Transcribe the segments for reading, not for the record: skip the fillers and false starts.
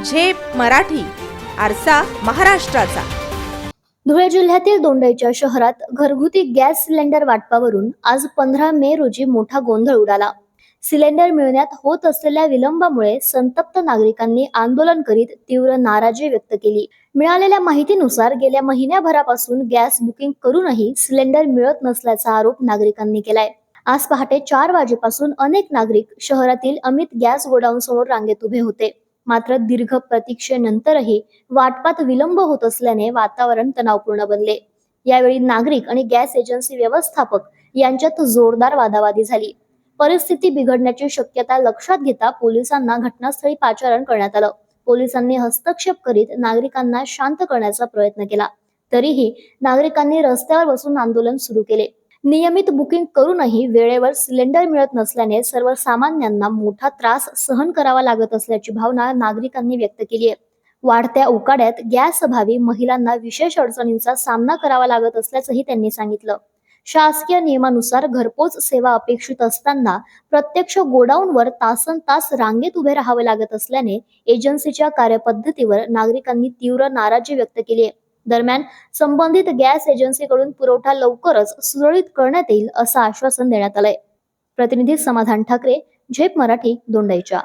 झेप मराठी, आरसा महाराष्ट्राचा. धुळे जिल्ह्यातील दोंडाईच्या शहरात घरगुती गॅस सिलेंडर वाटपावरून आज 15 मे रोजी मोठा गोंधळ उडाला. सिलेंडर मिळण्यात होत असलेल्या विलंबामुळे संतप्त नागरिकांनी आंदोलन करीत तीव्र नाराजी व्यक्त केली. मिळालेल्या माहितीनुसार गेल्या महिन्याभरापासून गॅस बुकिंग करूनही सिलेंडर मिळत नसल्याचा आरोप नागरिकांनी केलाय. आज पहाटे 4 वाजेपासून अनेक नागरिक शहरातील अमित गॅस गोडाऊन समोर रांगेत उभे होते. मात्र दीर्घ प्रतीक्षेनंतरही वाटपात विलंब होत असल्याने वातावरण तणावपूर्ण बनले. यावेळी नागरिक आणि गॅस एजन्सी व्यवस्थापक यांच्यात जोरदार वादावादी झाली. परिस्थिती बिघडण्याची शक्यता लक्षात घेता पोलिसांना घटनास्थळी पाचारण करण्यात आलं. पोलिसांनी हस्तक्षेप करीत नागरिकांना शांत करण्याचा प्रयत्न केला. तरीही नागरिकांनी रस्त्यावर बसून आंदोलन सुरू केले. नियमित बुकिंग करूनही वेळेवर सिलेंडर मिळत नसल्याने सर्वसामान्यांना मोठा त्रास सहन करावा लागत असल्याची भावना नागरिकांनी व्यक्त केली आहे. वाढत्या उकाड्यात गॅस अभावी महिलांना विशेष अडचणींचा सामना करावा लागत असल्याचंही त्यांनी सांगितलं. शासकीय नियमानुसार घरपोच सेवा अपेक्षित असताना प्रत्यक्ष गोडाऊनवर तासनतास रांगेत उभे राहावे लागत असल्याने एजन्सीच्या कार्यपद्धतीवर नागरिकांनी तीव्र नाराजी व्यक्त केली आहे. दरम्यान संबंधित गॅस एजन्सीकडून पुरवठा लवकरच सुरळीत करण्यात येईल असं आश्वासन देण्यात आलंय. प्रतिनिधी समाधान ठाकरे, झेप मराठी, दोंडाईच्या.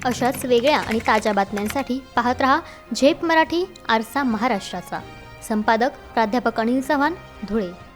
अशाच वेगळ्या आणि ताज्या बातम्यांसाठी पाहत रहा झेप मराठी, आरसा महाराष्ट्राचा. संपादक प्राध्यापक अनिल चव्हाण, धुळे.